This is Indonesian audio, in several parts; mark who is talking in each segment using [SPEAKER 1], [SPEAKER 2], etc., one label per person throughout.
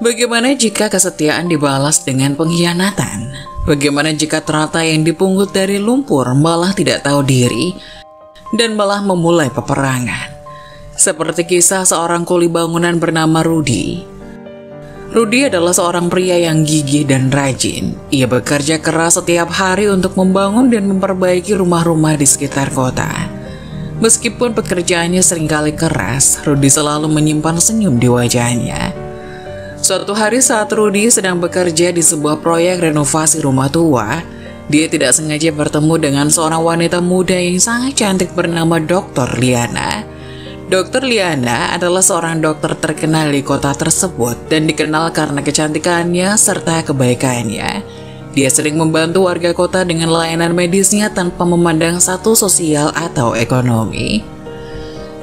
[SPEAKER 1] Bagaimana jika kesetiaan dibalas dengan pengkhianatan? Bagaimana jika ternyata yang dipungut dari lumpur malah tidak tahu diri dan malah memulai peperangan? Seperti kisah seorang kuli bangunan bernama Rudy. Rudy adalah seorang pria yang gigih dan rajin. Ia bekerja keras setiap hari untuk membangun dan memperbaiki rumah-rumah di sekitar kota. Meskipun pekerjaannya seringkali keras, Rudy selalu menyimpan senyum di wajahnya. Suatu hari saat Rudy sedang bekerja di sebuah proyek renovasi rumah tua, dia tidak sengaja bertemu dengan seorang wanita muda yang sangat cantik bernama Dr. Liana. Dr. Liana adalah seorang dokter terkenal di kota tersebut dan dikenal karena kecantikannya serta kebaikannya. Dia sering membantu warga kota dengan layanan medisnya tanpa memandang status sosial atau ekonomi.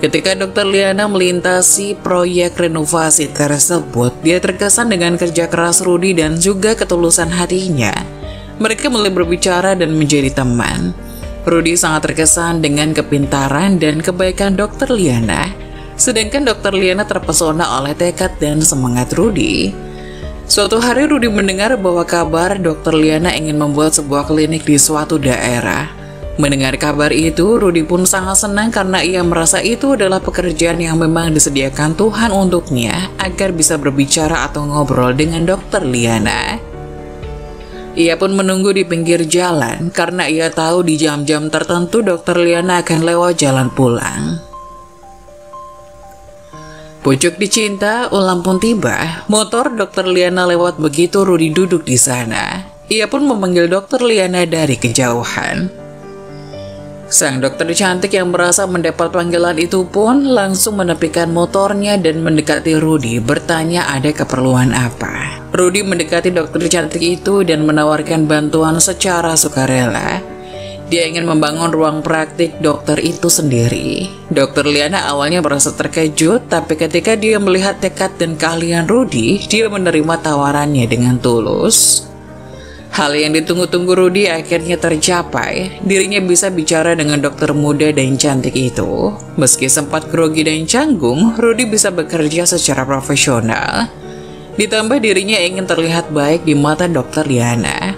[SPEAKER 1] Ketika Dr. Liana melintasi proyek renovasi tersebut, dia terkesan dengan kerja keras Rudy dan juga ketulusan hatinya. Mereka mulai berbicara dan menjadi teman. Rudy sangat terkesan dengan kepintaran dan kebaikan Dr. Liana, sedangkan Dr. Liana terpesona oleh tekad dan semangat Rudy. Suatu hari Rudy mendengar bahwa kabar Dr. Liana ingin membuat sebuah klinik di suatu daerah. Mendengar kabar itu, Rudy pun sangat senang karena ia merasa itu adalah pekerjaan yang memang disediakan Tuhan untuknya agar bisa berbicara atau ngobrol dengan Dr. Liana. Ia pun menunggu di pinggir jalan karena ia tahu di jam-jam tertentu Dr. Liana akan lewat jalan pulang. Pucuk dicinta, ulang pun tiba. Motor Dr. Liana lewat begitu Rudy duduk di sana. Ia pun memanggil Dr. Liana dari kejauhan. Sang dokter cantik yang merasa mendapat panggilan itu pun langsung menepikan motornya dan mendekati Rudy bertanya ada keperluan apa. Rudy mendekati dokter cantik itu dan menawarkan bantuan secara sukarela. Dia ingin membangun ruang praktik dokter itu sendiri. Dr. Liana awalnya merasa terkejut, tapi ketika dia melihat tekad dan keahlian Rudy, dia menerima tawarannya dengan tulus. Hal yang ditunggu-tunggu Rudy akhirnya tercapai. Dirinya bisa bicara dengan dokter muda dan cantik itu. Meski sempat grogi dan canggung, Rudy bisa bekerja secara profesional. Ditambah dirinya ingin terlihat baik di mata Dr. Liana.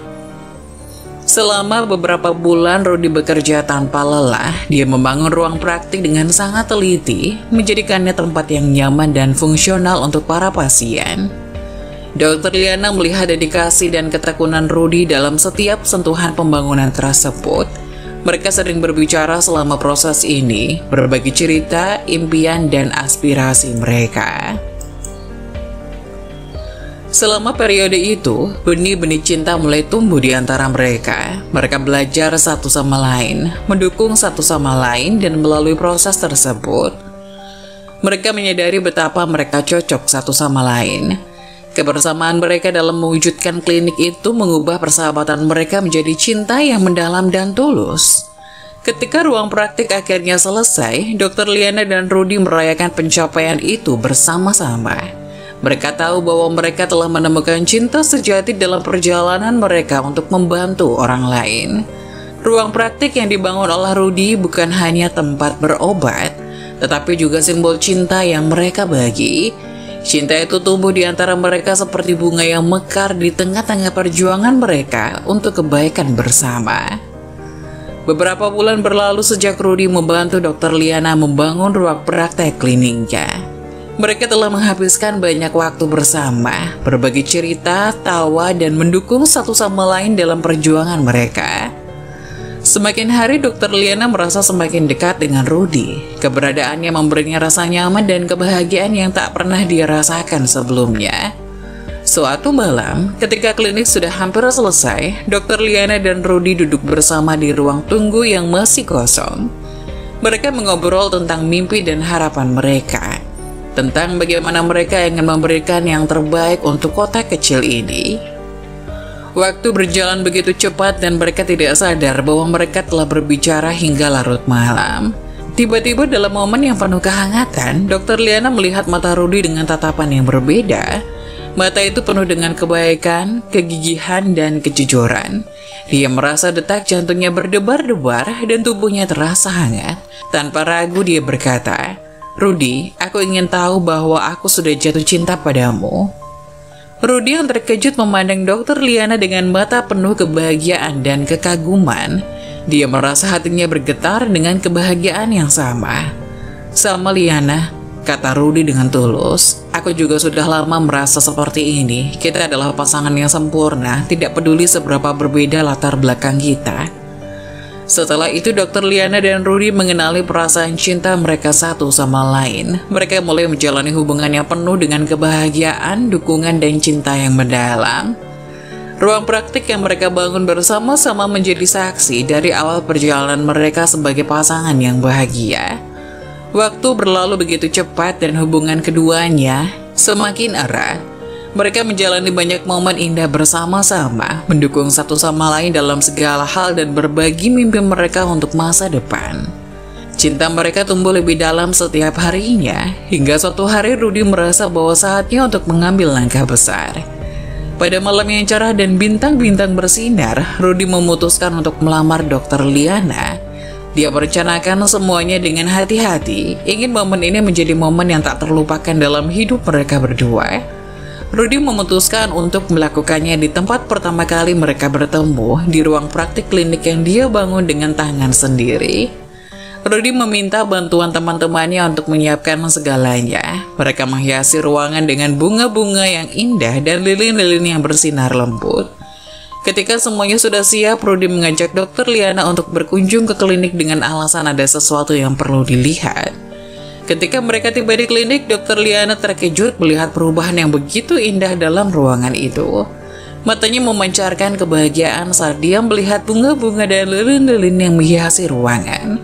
[SPEAKER 1] Selama beberapa bulan Rudy bekerja tanpa lelah. Dia membangun ruang praktik dengan sangat teliti, menjadikannya tempat yang nyaman dan fungsional untuk para pasien. Dr. Liana melihat dedikasi dan ketekunan Rudy dalam setiap sentuhan pembangunan tersebut. Mereka sering berbicara selama proses ini, berbagi cerita, impian, dan aspirasi mereka. Selama periode itu, benih-benih cinta mulai tumbuh di antara mereka. Mereka belajar satu sama lain, mendukung satu sama lain, dan melalui proses tersebut, mereka menyadari betapa mereka cocok satu sama lain. Kebersamaan mereka dalam mewujudkan klinik itu mengubah persahabatan mereka menjadi cinta yang mendalam dan tulus. Ketika ruang praktik akhirnya selesai, Dr. Liana dan Rudy merayakan pencapaian itu bersama-sama. Mereka tahu bahwa mereka telah menemukan cinta sejati dalam perjalanan mereka untuk membantu orang lain. Ruang praktik yang dibangun oleh Rudy bukan hanya tempat berobat, tetapi juga simbol cinta yang mereka bagi. Cinta itu tumbuh di antara mereka seperti bunga yang mekar di tengah-tengah perjuangan mereka untuk kebaikan bersama. Beberapa bulan berlalu sejak Rudy membantu Dr. Liana membangun ruang praktek kliniknya. Mereka telah menghabiskan banyak waktu bersama, berbagi cerita, tawa, dan mendukung satu sama lain dalam perjuangan mereka. Semakin hari Dr. Liana merasa semakin dekat dengan Rudy. Keberadaannya memberinya rasa nyaman dan kebahagiaan yang tak pernah dia rasakan sebelumnya. Suatu malam, ketika klinik sudah hampir selesai, Dr. Liana dan Rudy duduk bersama di ruang tunggu yang masih kosong. Mereka mengobrol tentang mimpi dan harapan mereka, tentang bagaimana mereka ingin memberikan yang terbaik untuk kota kecil ini. Waktu berjalan begitu cepat dan mereka tidak sadar bahwa mereka telah berbicara hingga larut malam. Tiba-tiba dalam momen yang penuh kehangatan, Dr. Liana melihat mata Rudy dengan tatapan yang berbeda. Mata itu penuh dengan kebaikan, kegigihan, dan kejujuran. Dia merasa detak jantungnya berdebar-debar dan tubuhnya terasa hangat. Tanpa ragu dia berkata, "Rudy, aku ingin tahu bahwa aku sudah jatuh cinta padamu." Rudy yang terkejut memandang Dokter Liana dengan mata penuh kebahagiaan dan kekaguman. Dia merasa hatinya bergetar dengan kebahagiaan yang sama. "Sama Liana," kata Rudy dengan tulus. "Aku juga sudah lama merasa seperti ini. Kita adalah pasangan yang sempurna, tidak peduli seberapa berbeda latar belakang kita." Setelah itu Dokter Liana dan Rudy mengenali perasaan cinta mereka satu sama lain. Mereka mulai menjalani hubungan yang penuh dengan kebahagiaan, dukungan, dan cinta yang mendalam. Ruang praktik yang mereka bangun bersama-sama menjadi saksi dari awal perjalanan mereka sebagai pasangan yang bahagia. Waktu berlalu begitu cepat dan hubungan keduanya semakin erat. Mereka menjalani banyak momen indah bersama-sama, mendukung satu sama lain dalam segala hal dan berbagi mimpi mereka untuk masa depan. Cinta mereka tumbuh lebih dalam setiap harinya, hingga suatu hari Rudy merasa bahwa saatnya untuk mengambil langkah besar. Pada malam yang cerah dan bintang-bintang bersinar, Rudy memutuskan untuk melamar Dokter Liana. Dia merencanakan semuanya dengan hati-hati, ingin momen ini menjadi momen yang tak terlupakan dalam hidup mereka berdua. Rudy memutuskan untuk melakukannya di tempat pertama kali mereka bertemu, di ruang praktik klinik yang dia bangun dengan tangan sendiri. Rudy meminta bantuan teman-temannya untuk menyiapkan segalanya. Mereka menghiasi ruangan dengan bunga-bunga yang indah dan lilin-lilin yang bersinar lembut. Ketika semuanya sudah siap, Rudy mengajak Dokter Liana untuk berkunjung ke klinik dengan alasan ada sesuatu yang perlu dilihat. Ketika mereka tiba di klinik, Dokter Liana terkejut melihat perubahan yang begitu indah dalam ruangan itu. Matanya memancarkan kebahagiaan saat dia melihat bunga-bunga dan lilin-lilin yang menghiasi ruangan.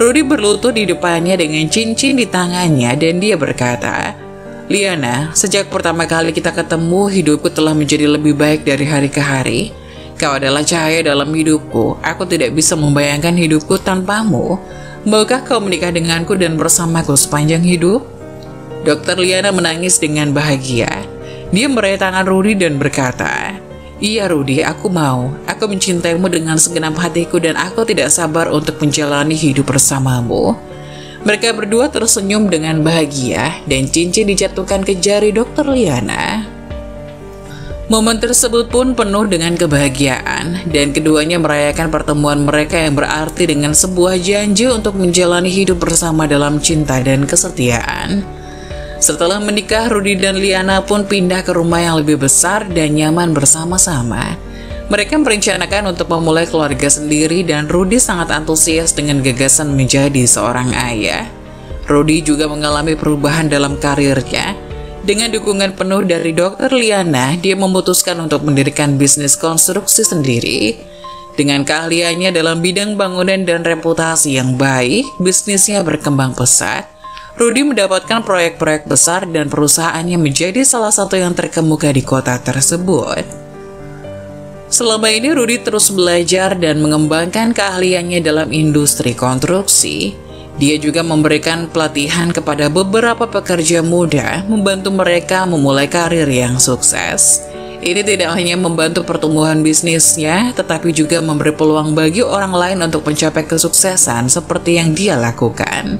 [SPEAKER 1] Rudy berlutut di depannya dengan cincin di tangannya dan dia berkata, "Liana, sejak pertama kali kita ketemu, hidupku telah menjadi lebih baik dari hari ke hari. Kau adalah cahaya dalam hidupku. Aku tidak bisa membayangkan hidupku tanpamu. Maukah kau menikah denganku dan bersamaku sepanjang hidup?" Dokter Liana menangis dengan bahagia. Dia meraih tangan Rudy dan berkata, "Iya Rudy, aku mau. Aku mencintaimu dengan segenap hatiku dan aku tidak sabar untuk menjalani hidup bersamamu." Mereka berdua tersenyum dengan bahagia dan cincin dijatuhkan ke jari Dokter Liana. Momen tersebut pun penuh dengan kebahagiaan dan keduanya merayakan pertemuan mereka yang berarti dengan sebuah janji untuk menjalani hidup bersama dalam cinta dan kesetiaan. Setelah menikah, Rudy dan Liana pun pindah ke rumah yang lebih besar dan nyaman bersama-sama. Mereka merencanakan untuk memulai keluarga sendiri dan Rudy sangat antusias dengan gagasan menjadi seorang ayah. Rudy juga mengalami perubahan dalam karirnya. Dengan dukungan penuh dari Dokter Liana, dia memutuskan untuk mendirikan bisnis konstruksi sendiri. Dengan keahliannya dalam bidang bangunan dan reputasi yang baik, bisnisnya berkembang pesat. Rudy mendapatkan proyek-proyek besar dan perusahaannya menjadi salah satu yang terkemuka di kota tersebut. Selama ini Rudy terus belajar dan mengembangkan keahliannya dalam industri konstruksi. Dia juga memberikan pelatihan kepada beberapa pekerja muda, membantu mereka memulai karir yang sukses. Ini tidak hanya membantu pertumbuhan bisnisnya, tetapi juga memberi peluang bagi orang lain untuk mencapai kesuksesan seperti yang dia lakukan.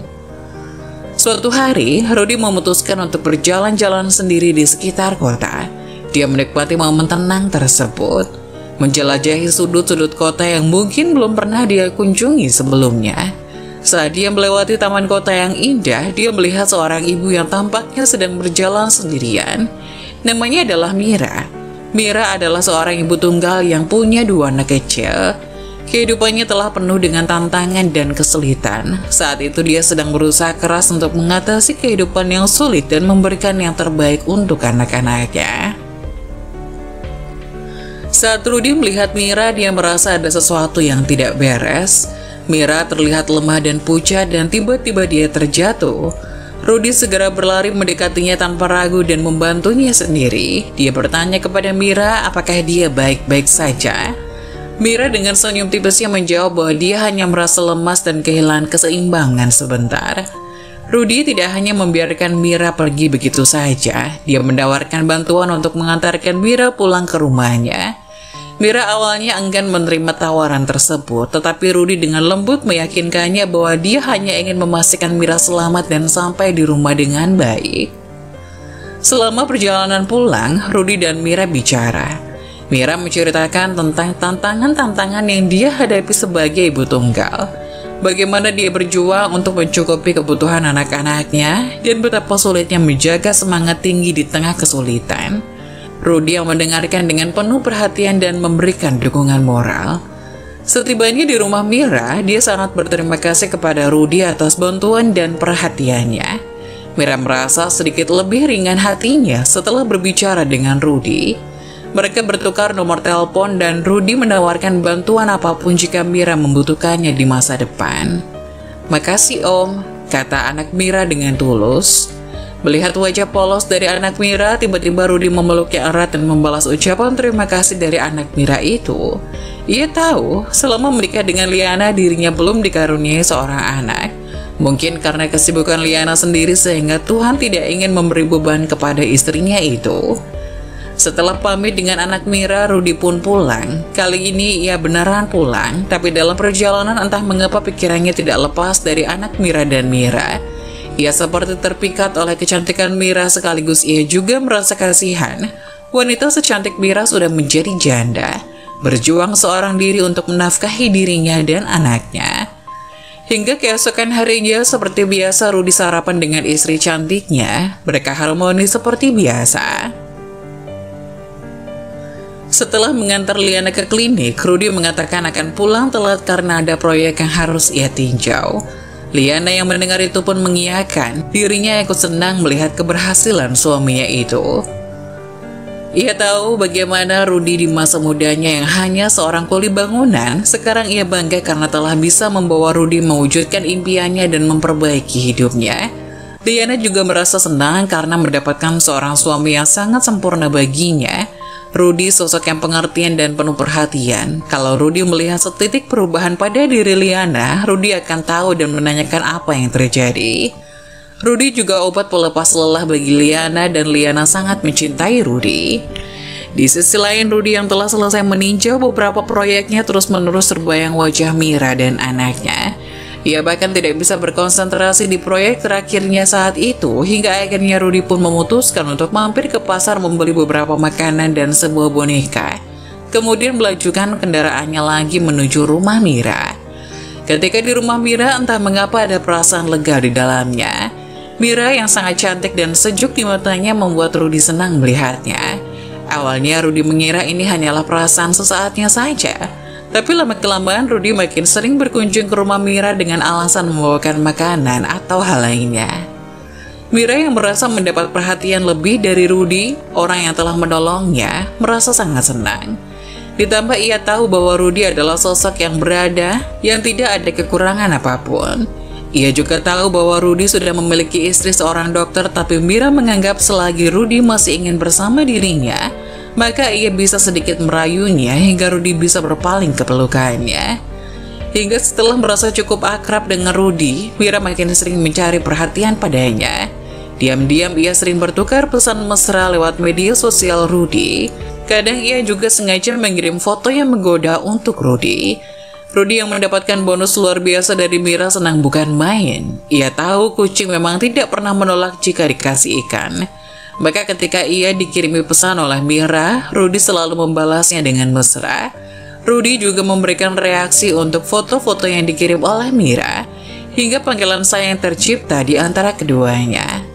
[SPEAKER 1] Suatu hari, Rudy memutuskan untuk berjalan-jalan sendiri di sekitar kota. Dia menikmati momen tenang tersebut, menjelajahi sudut-sudut kota yang mungkin belum pernah dia kunjungi sebelumnya. Saat dia melewati taman kota yang indah, dia melihat seorang ibu yang tampaknya sedang berjalan sendirian. Namanya adalah Mira. Mira adalah seorang ibu tunggal yang punya 2 anak kecil. Kehidupannya telah penuh dengan tantangan dan kesulitan. Saat itu dia sedang berusaha keras untuk mengatasi kehidupan yang sulit dan memberikan yang terbaik untuk anak-anaknya. Saat Rudy melihat Mira, dia merasa ada sesuatu yang tidak beres. Mira terlihat lemah dan pucat dan tiba-tiba dia terjatuh. Rudy segera berlari mendekatinya tanpa ragu dan membantunya sendiri. Dia bertanya kepada Mira apakah dia baik-baik saja. Mira dengan senyum tipisnya menjawab bahwa dia hanya merasa lemas dan kehilangan keseimbangan sebentar. Rudy tidak hanya membiarkan Mira pergi begitu saja. Dia menawarkan bantuan untuk mengantarkan Mira pulang ke rumahnya. Mira awalnya enggan menerima tawaran tersebut, tetapi Rudy dengan lembut meyakinkannya bahwa dia hanya ingin memastikan Mira selamat dan sampai di rumah dengan baik. Selama perjalanan pulang, Rudy dan Mira bicara. Mira menceritakan tentang tantangan-tantangan yang dia hadapi sebagai ibu tunggal. Bagaimana dia berjuang untuk mencukupi kebutuhan anak-anaknya dan betapa sulitnya menjaga semangat tinggi di tengah kesulitan. Rudy yang mendengarkan dengan penuh perhatian dan memberikan dukungan moral. Setibanya di rumah Mira, dia sangat berterima kasih kepada Rudy atas bantuan dan perhatiannya. Mira merasa sedikit lebih ringan hatinya setelah berbicara dengan Rudy. Mereka bertukar nomor telepon dan Rudy menawarkan bantuan apapun jika Mira membutuhkannya di masa depan. "Makasih Om," kata anak Mira dengan tulus. Melihat wajah polos dari anak Mira, tiba-tiba Rudy memeluknya erat dan membalas ucapan terima kasih dari anak Mira itu. Ia tahu selama menikah dengan Liana dirinya belum dikaruniai seorang anak. Mungkin karena kesibukan Liana sendiri sehingga Tuhan tidak ingin memberi beban kepada istrinya itu. Setelah pamit dengan anak Mira, Rudy pun pulang. Kali ini ia beneran pulang, tapi dalam perjalanan entah mengapa pikirannya tidak lepas dari anak Mira dan Mira. Ia seperti terpikat oleh kecantikan Mira sekaligus ia juga merasa kasihan. Wanita secantik Mira sudah menjadi janda, berjuang seorang diri untuk menafkahi dirinya dan anaknya. Hingga keesokan harinya seperti biasa Rudy sarapan dengan istri cantiknya. Mereka harmoni seperti biasa. Setelah mengantar Liana ke klinik, Rudy mengatakan akan pulang telat karena ada proyek yang harus ia tinjau. Liana yang mendengar itu pun mengiyakan, dirinya ikut senang melihat keberhasilan suaminya itu. Ia tahu bagaimana Rudy di masa mudanya yang hanya seorang kuli bangunan, sekarang ia bangga karena telah bisa membawa Rudy mewujudkan impiannya dan memperbaiki hidupnya. Liana juga merasa senang karena mendapatkan seorang suami yang sangat sempurna baginya. Rudy sosok yang pengertian dan penuh perhatian. Kalau Rudy melihat setitik perubahan pada diri Liana, Rudy akan tahu dan menanyakan apa yang terjadi. Rudy juga obat pelepas lelah bagi Liana dan Liana sangat mencintai Rudy. Di sisi lain, Rudy yang telah selesai meninjau beberapa proyeknya terus-menerus terbayang wajah Mira dan anaknya. Ia bahkan tidak bisa berkonsentrasi di proyek terakhirnya saat itu, hingga akhirnya Rudy pun memutuskan untuk mampir ke pasar membeli beberapa makanan dan sebuah boneka. Kemudian melajukan kendaraannya lagi menuju rumah Mira. Ketika di rumah Mira, entah mengapa ada perasaan lega di dalamnya. Mira yang sangat cantik dan sejuk di matanya membuat Rudy senang melihatnya. Awalnya Rudy mengira ini hanyalah perasaan sesaatnya saja. Tapi lama-kelamaan Rudy makin sering berkunjung ke rumah Mira dengan alasan membawakan makanan atau hal lainnya. Mira yang merasa mendapat perhatian lebih dari Rudy, orang yang telah menolongnya, merasa sangat senang. Ditambah ia tahu bahwa Rudy adalah sosok yang berada, yang tidak ada kekurangan apapun. Ia juga tahu bahwa Rudy sudah memiliki istri seorang dokter, tapi Mira menganggap selagi Rudy masih ingin bersama dirinya, maka ia bisa sedikit merayunya hingga Rudy bisa berpaling ke pelukannya. Hingga setelah merasa cukup akrab dengan Rudy, Mira makin sering mencari perhatian padanya. Diam-diam ia sering bertukar pesan mesra lewat media sosial Rudy. Kadang ia juga sengaja mengirim foto yang menggoda untuk Rudy. Rudy yang mendapatkan bonus luar biasa dari Mira senang bukan main. Ia tahu kucing memang tidak pernah menolak jika dikasih ikan. Maka ketika ia dikirimi pesan oleh Mira, Rudy selalu membalasnya dengan mesra. Rudy juga memberikan reaksi untuk foto-foto yang dikirim oleh Mira, hingga panggilan sayang tercipta di antara keduanya.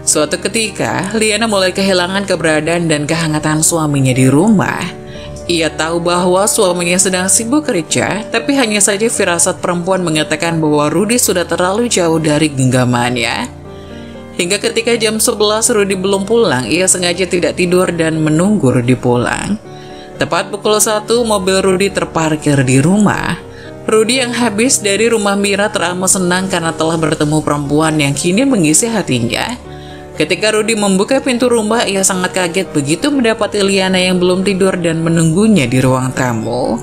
[SPEAKER 1] Suatu ketika, Liana mulai kehilangan keberadaan dan kehangatan suaminya di rumah. Ia tahu bahwa suaminya sedang sibuk kerja, tapi hanya saja firasat perempuan mengatakan bahwa Rudy sudah terlalu jauh dari genggamannya. Hingga ketika jam 11 Rudy belum pulang, ia sengaja tidak tidur dan menunggu Rudy pulang. Tepat pukul 1, mobil Rudy terparkir di rumah. Rudy yang habis dari rumah Mira teramat senang karena telah bertemu perempuan yang kini mengisi hatinya. Ketika Rudy membuka pintu rumah, ia sangat kaget begitu mendapati Liana yang belum tidur dan menunggunya di ruang tamu.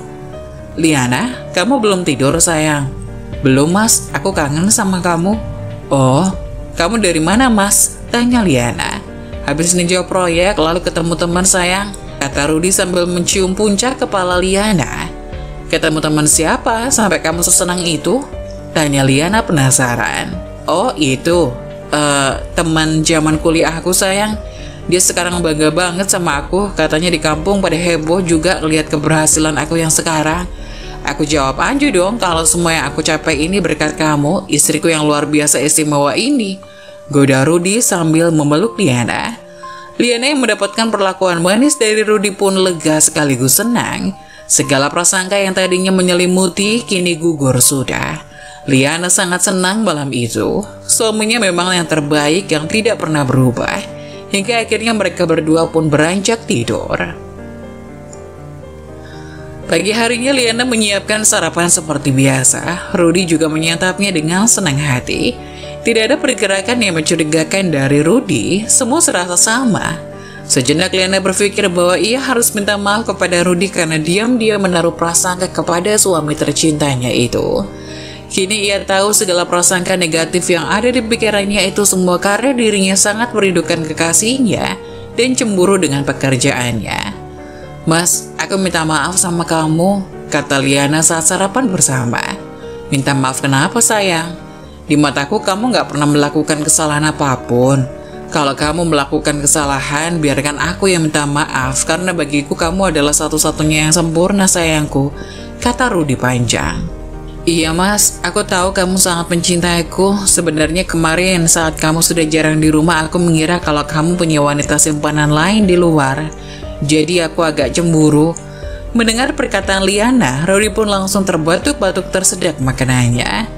[SPEAKER 1] "Liana, kamu belum tidur sayang?" "Belum mas, aku kangen sama kamu." "Oh, kamu dari mana mas?" tanya Liana. "Habis ninjau proyek lalu ketemu teman sayang," kata Rudy sambil mencium puncak kepala Liana. "Ketemu teman siapa sampai kamu sesenang itu?" tanya Liana penasaran. "Oh itu, teman zaman kuliah aku sayang. Dia sekarang bangga banget sama aku, katanya di kampung pada heboh juga lihat keberhasilan aku yang sekarang. Aku jawab aja dong kalau semua yang aku capai ini berkat kamu, istriku yang luar biasa istimewa ini. Goda Rudy sambil memeluk Liana. Liana yang mendapatkan perlakuan manis dari Rudy pun lega sekaligus senang. Segala prasangka yang tadinya menyelimuti kini gugur sudah. Liana sangat senang malam itu. Suaminya memang yang terbaik yang tidak pernah berubah. Hingga akhirnya mereka berdua pun beranjak tidur. Pagi harinya Liana menyiapkan sarapan seperti biasa. Rudy juga menyantapnya dengan senang hati. Tidak ada pergerakan yang mencurigakan dari Rudy. Semua serasa sama. Sejenak Liana berpikir bahwa ia harus minta maaf kepada Rudy karena diam-diam menaruh prasangka kepada suami tercintanya itu. Kini ia tahu segala prasangka negatif yang ada di pikirannya itu semua karena dirinya sangat merindukan kekasihnya dan cemburu dengan pekerjaannya. Mas, aku minta maaf sama kamu, kata Liana saat sarapan bersama. Minta maaf kenapa sayang? Di mataku kamu gak pernah melakukan kesalahan apapun. Kalau kamu melakukan kesalahan, biarkan aku yang minta maaf karena bagiku kamu adalah satu-satunya yang sempurna sayangku, kata Rudy panjang. Iya mas, aku tahu kamu sangat mencintaiku. Sebenarnya kemarin saat kamu sudah jarang di rumah, aku mengira kalau kamu punya wanita simpanan lain di luar. Jadi aku agak cemburu. Mendengar perkataan Liana, Rudy pun langsung terbatuk-batuk tersedak makanannya.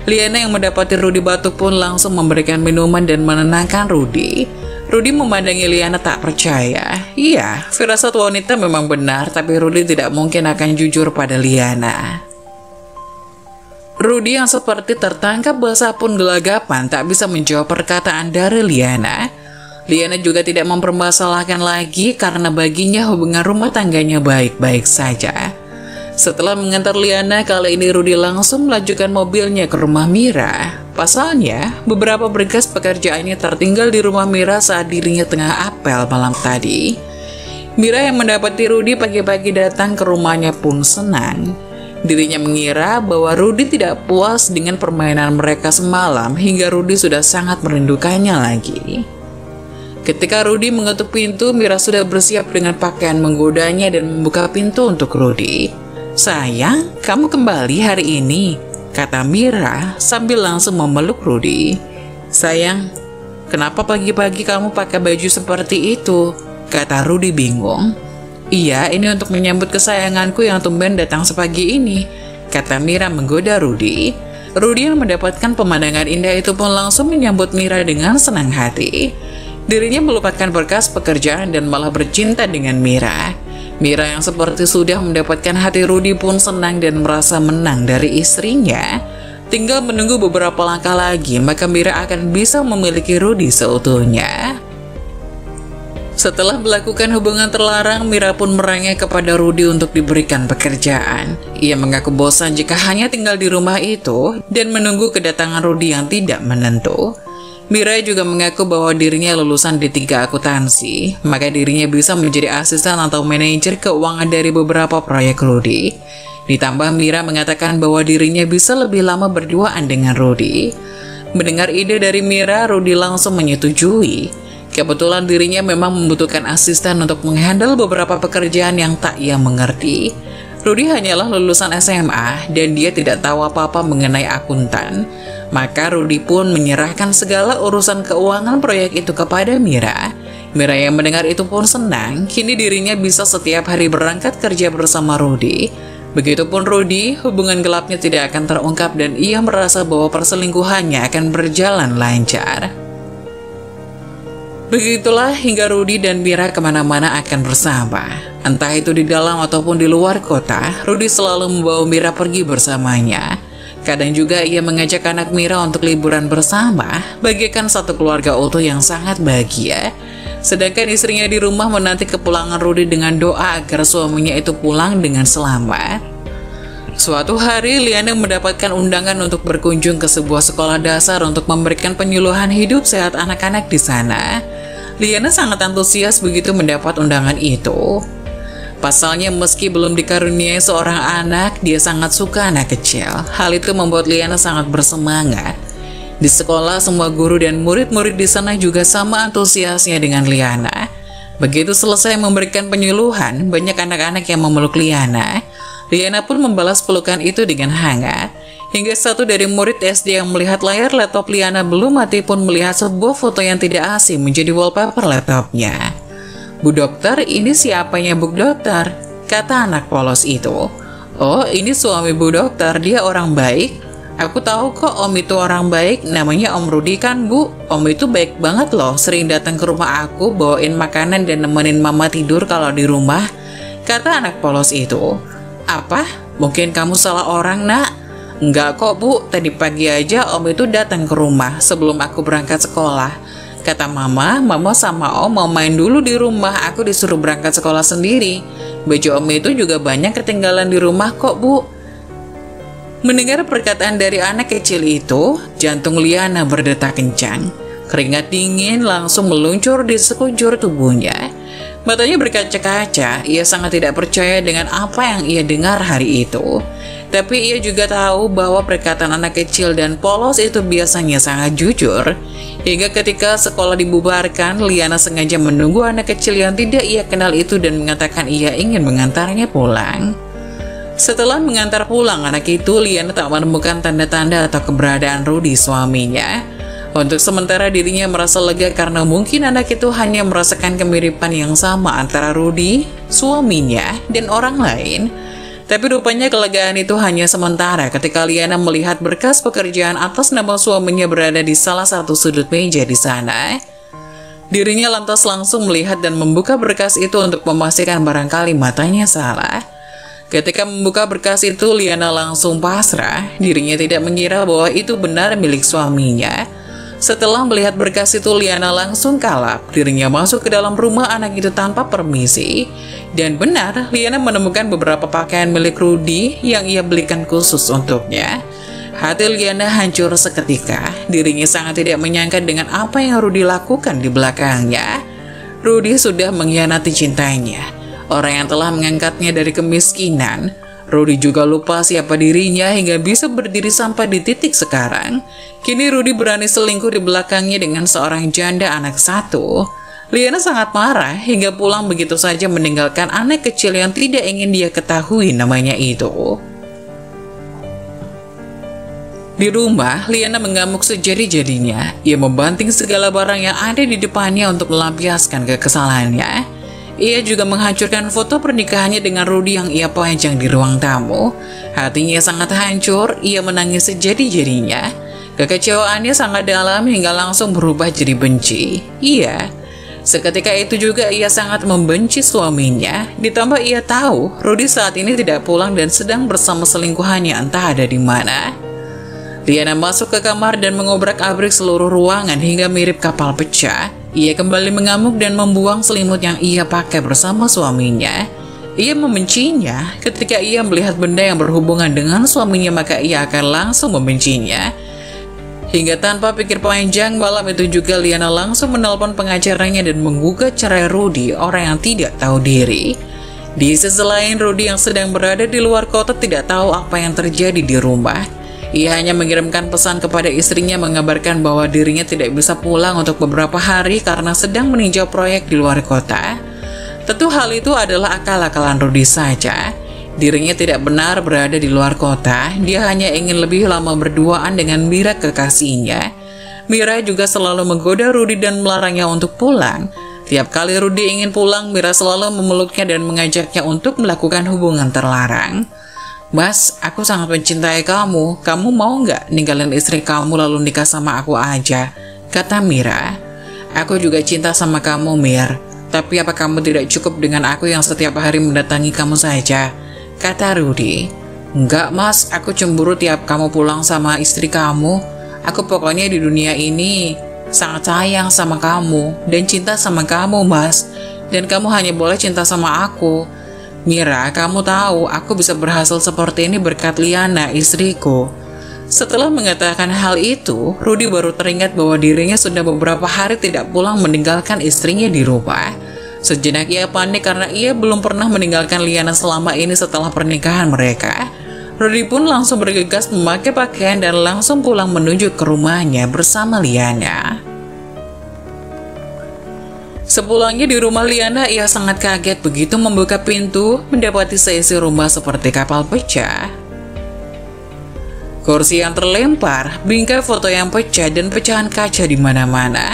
[SPEAKER 1] Liana yang mendapati Rudy batuk pun langsung memberikan minuman dan menenangkan Rudy. Rudy memandangi Liana tak percaya. Iya, firasat wanita memang benar, tapi Rudy tidak mungkin akan jujur pada Liana. Rudy yang seperti tertangkap basah pun gelagapan tak bisa menjawab perkataan dari Liana. Liana juga tidak mempermasalahkan lagi karena baginya hubungan rumah tangganya baik-baik saja. Setelah mengantar Liana, kali ini Rudy langsung melajukan mobilnya ke rumah Mira. Pasalnya, beberapa berkas pekerjaannya tertinggal di rumah Mira saat dirinya tengah apel malam tadi. Mira yang mendapati Rudy pagi-pagi datang ke rumahnya pun senang. Dirinya mengira bahwa Rudy tidak puas dengan permainan mereka semalam hingga Rudy sudah sangat merindukannya lagi. Ketika Rudy mengetuk pintu, Mira sudah bersiap dengan pakaian menggodanya dan membuka pintu untuk Rudy. Sayang, kamu kembali hari ini, kata Mira sambil langsung memeluk Rudy. Sayang, kenapa pagi-pagi kamu pakai baju seperti itu? Kata Rudy bingung. Iya, ini untuk menyambut kesayanganku yang tumben datang sepagi ini, kata Mira menggoda Rudy. Rudy yang mendapatkan pemandangan indah itu pun langsung menyambut Mira dengan senang hati. Dirinya melupakan berkas pekerjaan dan malah bercinta dengan Mira. Mira yang seperti sudah mendapatkan hati Rudy pun senang dan merasa menang dari istrinya. Tinggal menunggu beberapa langkah lagi, maka Mira akan bisa memiliki Rudy seutuhnya. Setelah melakukan hubungan terlarang, Mira pun merengek kepada Rudy untuk diberikan pekerjaan. Ia mengaku bosan jika hanya tinggal di rumah itu dan menunggu kedatangan Rudy yang tidak menentu. Mira juga mengaku bahwa dirinya lulusan D3 akuntansi, maka dirinya bisa menjadi asisten atau manajer keuangan dari beberapa proyek Rudy. Ditambah Mira mengatakan bahwa dirinya bisa lebih lama berduaan dengan Rudy. Mendengar ide dari Mira, Rudy langsung menyetujui. Kebetulan dirinya memang membutuhkan asisten untuk menghandle beberapa pekerjaan yang tak ia mengerti. Rudy hanyalah lulusan SMA dan dia tidak tahu apa-apa mengenai akuntan. Maka Rudy pun menyerahkan segala urusan keuangan proyek itu kepada Mira. Mira yang mendengar itu pun senang, kini dirinya bisa setiap hari berangkat kerja bersama Rudy. Begitupun Rudy, hubungan gelapnya tidak akan terungkap dan ia merasa bahwa perselingkuhannya akan berjalan lancar. Begitulah hingga Rudy dan Mira kemana-mana akan bersama. Entah itu di dalam ataupun di luar kota, Rudy selalu membawa Mira pergi bersamanya. Kadang juga ia mengajak anak Mira untuk liburan bersama, bagaikan satu keluarga utuh yang sangat bahagia. Sedangkan istrinya di rumah menanti kepulangan Rudy dengan doa agar suaminya itu pulang dengan selamat. Suatu hari, Liana mendapatkan undangan untuk berkunjung ke sebuah sekolah dasar untuk memberikan penyuluhan hidup sehat anak-anak di sana. Liana sangat antusias begitu mendapat undangan itu. Pasalnya meski belum dikaruniai seorang anak, dia sangat suka anak kecil. Hal itu membuat Liana sangat bersemangat. Di sekolah, semua guru dan murid-murid di sana juga sama antusiasnya dengan Liana. Begitu selesai memberikan penyuluhan, banyak anak-anak yang memeluk Liana. Liana pun membalas pelukan itu dengan hangat. Hingga satu dari murid SD yang melihat layar laptop Liana belum mati pun melihat sebuah foto yang tidak asing menjadi wallpaper laptopnya. "Bu dokter, ini siapanya Bu dokter?" kata anak polos itu. "Oh, ini suami Bu dokter, dia orang baik. Aku tahu kok Om itu orang baik, namanya Om Rudi kan Bu. Om itu baik banget loh, sering datang ke rumah aku, bawain makanan dan nemenin mama tidur kalau di rumah," kata anak polos itu. "Apa? Mungkin kamu salah orang nak?" "Enggak kok Bu, tadi pagi aja Om itu datang ke rumah sebelum aku berangkat sekolah. Kata mama sama Om mau main dulu di rumah, aku disuruh berangkat sekolah sendiri. Baju Om itu juga banyak ketinggalan di rumah kok Bu." Mendengar perkataan dari anak kecil itu, jantung Liana berdetak kencang. Keringat dingin langsung meluncur di sekujur tubuhnya. Matanya berkaca-kaca, ia sangat tidak percaya dengan apa yang ia dengar hari itu. Tapi ia juga tahu bahwa perkataan anak kecil dan polos itu biasanya sangat jujur. Hingga ketika sekolah dibubarkan, Liana sengaja menunggu anak kecil yang tidak ia kenal itu dan mengatakan ia ingin mengantarnya pulang. Setelah mengantar pulang anak itu, Liana tak menemukan tanda-tanda atau keberadaan Rudi suaminya. Untuk sementara dirinya merasa lega karena mungkin anak itu hanya merasakan kemiripan yang sama antara Rudi, suaminya, dan orang lain. Tapi rupanya kelegaan itu hanya sementara ketika Liana melihat berkas pekerjaan atas nama suaminya berada di salah satu sudut meja di sana. Dirinya lantas langsung melihat dan membuka berkas itu untuk memastikan barangkali matanya salah. Ketika membuka berkas itu, Liana langsung pasrah. Dirinya tidak mengira bahwa itu benar milik suaminya. Setelah melihat berkas itu, Liana langsung kalap. Dirinya masuk ke dalam rumah anak itu tanpa permisi. Dan benar, Liana menemukan beberapa pakaian milik Rudi yang ia belikan khusus untuknya. Hati Liana hancur seketika. Dirinya sangat tidak menyangka dengan apa yang Rudi lakukan di belakangnya. Rudi sudah mengkhianati cintanya, orang yang telah mengangkatnya dari kemiskinan. Rudi juga lupa siapa dirinya hingga bisa berdiri sampai di titik sekarang. Kini Rudi berani selingkuh di belakangnya dengan seorang janda anak satu. Liana sangat marah hingga pulang begitu saja meninggalkan anak kecil yang tidak ingin dia ketahui namanya itu. Di rumah, Liana mengamuk sejadi-jadinya. Ia membanting segala barang yang ada di depannya untuk melampiaskan kekesalannya. Ia juga menghancurkan foto pernikahannya dengan Rudi yang ia pajang di ruang tamu. Hatinya sangat hancur, ia menangis sejadi-jadinya. Kekecewaannya sangat dalam hingga langsung berubah jadi benci. Iya, seketika itu juga ia sangat membenci suaminya. Ditambah ia tahu Rudi saat ini tidak pulang dan sedang bersama selingkuhannya entah ada di mana. Liana masuk ke kamar dan mengobrak-abrik seluruh ruangan hingga mirip kapal pecah. Ia kembali mengamuk dan membuang selimut yang ia pakai bersama suaminya. Ia membencinya. Ketika ia melihat benda yang berhubungan dengan suaminya, maka ia akan langsung membencinya. Hingga tanpa pikir panjang, malam itu juga Liana langsung menelpon pengacaranya dan menggugat cerai Rudi, orang yang tidak tahu diri. Di sisi lain, Rudi yang sedang berada di luar kota tidak tahu apa yang terjadi di rumah. Ia hanya mengirimkan pesan kepada istrinya mengabarkan bahwa dirinya tidak bisa pulang untuk beberapa hari karena sedang meninjau proyek di luar kota. Tentu hal itu adalah akal-akalan Rudi saja. Dirinya tidak benar berada di luar kota, dia hanya ingin lebih lama berduaan dengan Mira kekasihnya. Mira juga selalu menggoda Rudi dan melarangnya untuk pulang. Tiap kali Rudi ingin pulang, Mira selalu memeluknya dan mengajaknya untuk melakukan hubungan terlarang. "Mas, aku sangat mencintai kamu. Kamu mau nggak ninggalin istri kamu lalu nikah sama aku aja?" kata Mira. "Aku juga cinta sama kamu, Mir. Tapi apa kamu tidak cukup dengan aku yang setiap hari mendatangi kamu saja?" kata Rudi. "Enggak, Mas. Aku cemburu tiap kamu pulang sama istri kamu. Aku pokoknya di dunia ini sangat sayang sama kamu dan cinta sama kamu, Mas. Dan kamu hanya boleh cinta sama aku. Mira, kamu tahu aku bisa berhasil seperti ini berkat Liana, istriku." Setelah mengatakan hal itu, Rudi baru teringat bahwa dirinya sudah beberapa hari tidak pulang meninggalkan istrinya di rumah. Sejenak ia panik karena ia belum pernah meninggalkan Liana selama ini setelah pernikahan mereka. Rudy pun langsung bergegas memakai pakaian dan langsung pulang menuju ke rumahnya bersama Liana. Sepulangnya di rumah Liana, ia sangat kaget begitu membuka pintu, mendapati seisi rumah seperti kapal pecah. Kursi yang terlempar, bingkai foto yang pecah, dan pecahan kaca di mana-mana.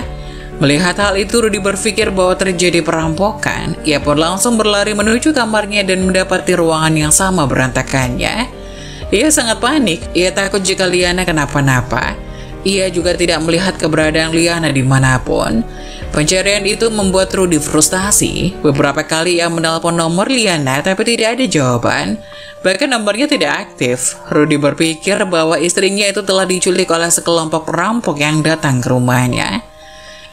[SPEAKER 1] Melihat hal itu, Rudy berpikir bahwa terjadi perampokan. Ia pun langsung berlari menuju kamarnya dan mendapati ruangan yang sama berantakannya. Ia sangat panik, ia takut jika Liana kenapa-napa. Ia juga tidak melihat keberadaan Liana dimanapun. Pencarian itu membuat Rudy frustasi. Beberapa kali ia menelpon nomor Liana tapi tidak ada jawaban. Bahkan nomornya tidak aktif. Rudy berpikir bahwa istrinya itu telah diculik oleh sekelompok perampok yang datang ke rumahnya.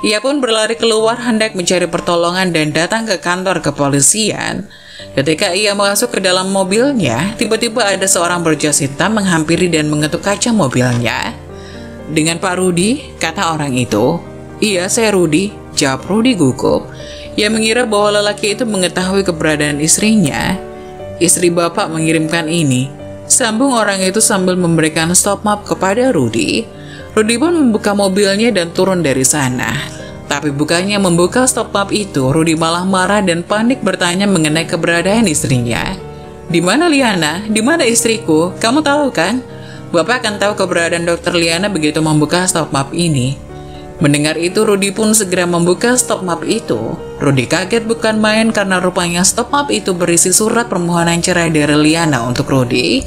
[SPEAKER 1] Ia pun berlari keluar hendak mencari pertolongan dan datang ke kantor kepolisian. Ketika ia masuk ke dalam mobilnya, tiba-tiba ada seorang berjas hitam menghampiri dan mengetuk kaca mobilnya. "Dengan Pak Rudy," kata orang itu. "Iya, saya Rudy," jawab Rudy gugup. Ia mengira bahwa lelaki itu mengetahui keberadaan istrinya. "Istri Bapak mengirimkan ini," sambung orang itu sambil memberikan stop map kepada Rudy. Rudy pun membuka mobilnya dan turun dari sana. Tapi bukannya membuka stop map itu, Rudy malah marah dan panik bertanya mengenai keberadaan istrinya. "Di mana Liana? Di mana istriku? Kamu tahu kan? Bapak akan tahu keberadaan Dokter Liana begitu membuka stop map ini." Mendengar itu, Rudy pun segera membuka stop map itu. Rudy kaget bukan main karena rupanya stop map itu berisi surat permohonan cerai dari Liana untuk Rudy.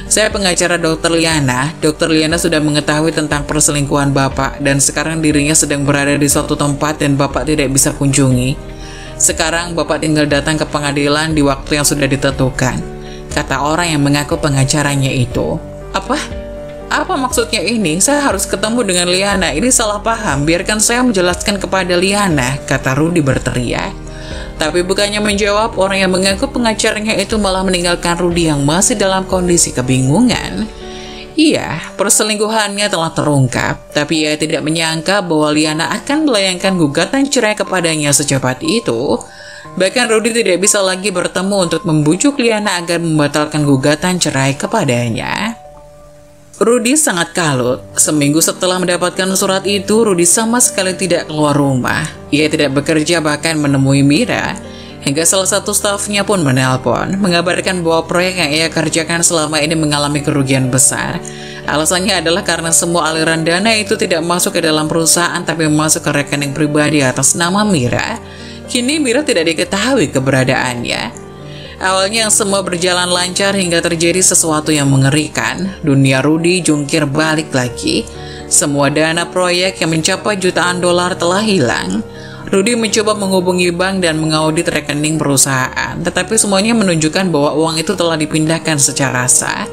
[SPEAKER 1] "Saya pengacara Dokter Liana. Dokter Liana sudah mengetahui tentang perselingkuhan Bapak dan sekarang dirinya sedang berada di suatu tempat dan Bapak tidak bisa kunjungi. Sekarang Bapak tinggal datang ke pengadilan di waktu yang sudah ditentukan," kata orang yang mengaku pengacaranya itu. Apa maksudnya ini? Saya harus ketemu dengan Liana. Ini salah paham. Biarkan saya menjelaskan kepada Liana," kata Rudy berteriak. Tapi bukannya menjawab, orang yang mengaku pengacaranya itu malah meninggalkan Rudy yang masih dalam kondisi kebingungan. Iya, perselingkuhannya telah terungkap, tapi ia tidak menyangka bahwa Liana akan melayangkan gugatan cerai kepadanya secepat itu. Bahkan Rudy tidak bisa lagi bertemu untuk membujuk Liana agar membatalkan gugatan cerai kepadanya. Rudy sangat kalut. Seminggu setelah mendapatkan surat itu, Rudy sama sekali tidak keluar rumah. Ia tidak bekerja bahkan menemui Mira. Hingga salah satu stafnya pun menelpon, mengabarkan bahwa proyek yang ia kerjakan selama ini mengalami kerugian besar. Alasannya adalah karena semua aliran dana itu tidak masuk ke dalam perusahaan tapi masuk ke rekening pribadi atas nama Mira. Kini Mira tidak diketahui keberadaannya. Awalnya semua berjalan lancar hingga terjadi sesuatu yang mengerikan. Dunia Rudy jungkir balik lagi. Semua dana proyek yang mencapai jutaan dolar telah hilang. Rudy mencoba menghubungi bank dan mengaudit rekening perusahaan, tetapi semuanya menunjukkan bahwa uang itu telah dipindahkan secara sah.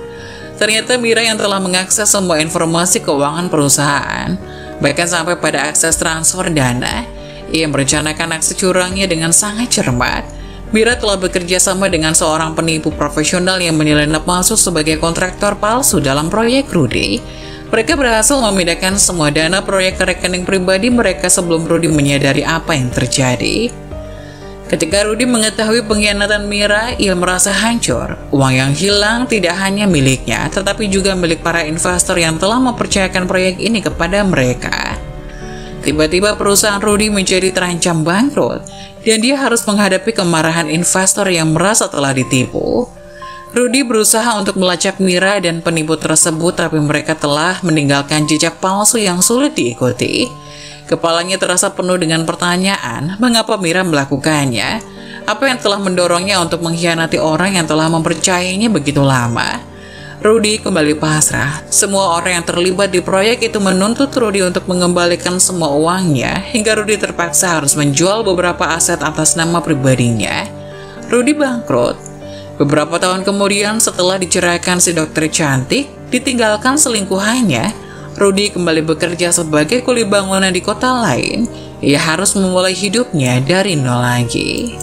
[SPEAKER 1] Ternyata Mira yang telah mengakses semua informasi keuangan perusahaan, bahkan sampai pada akses transfer dana. Ia merencanakan aksi curangnya dengan sangat cermat. Mira telah bekerja sama dengan seorang penipu profesional yang menyelenap masuk sebagai kontraktor palsu dalam proyek Rudy. Mereka berhasil memindahkan semua dana proyek ke rekening pribadi mereka sebelum Rudy menyadari apa yang terjadi. Ketika Rudy mengetahui pengkhianatan Mira, ia merasa hancur. Uang yang hilang tidak hanya miliknya, tetapi juga milik para investor yang telah mempercayakan proyek ini kepada mereka. Tiba-tiba perusahaan Rudy menjadi terancam bangkrut, dan dia harus menghadapi kemarahan investor yang merasa telah ditipu. Rudy berusaha untuk melacak Mira dan penipu tersebut, tapi mereka telah meninggalkan jejak palsu yang sulit diikuti. Kepalanya terasa penuh dengan pertanyaan, mengapa Mira melakukannya? Apa yang telah mendorongnya untuk mengkhianati orang yang telah mempercayainya begitu lama? Rudy kembali pasrah. Semua orang yang terlibat di proyek itu menuntut Rudy untuk mengembalikan semua uangnya, hingga Rudy terpaksa harus menjual beberapa aset atas nama pribadinya. Rudy bangkrut. Beberapa tahun kemudian, setelah diceraikan si dokter cantik, ditinggalkan selingkuhannya, Rudy kembali bekerja sebagai kuli bangunan di kota lain. Ia harus memulai hidupnya dari nol lagi.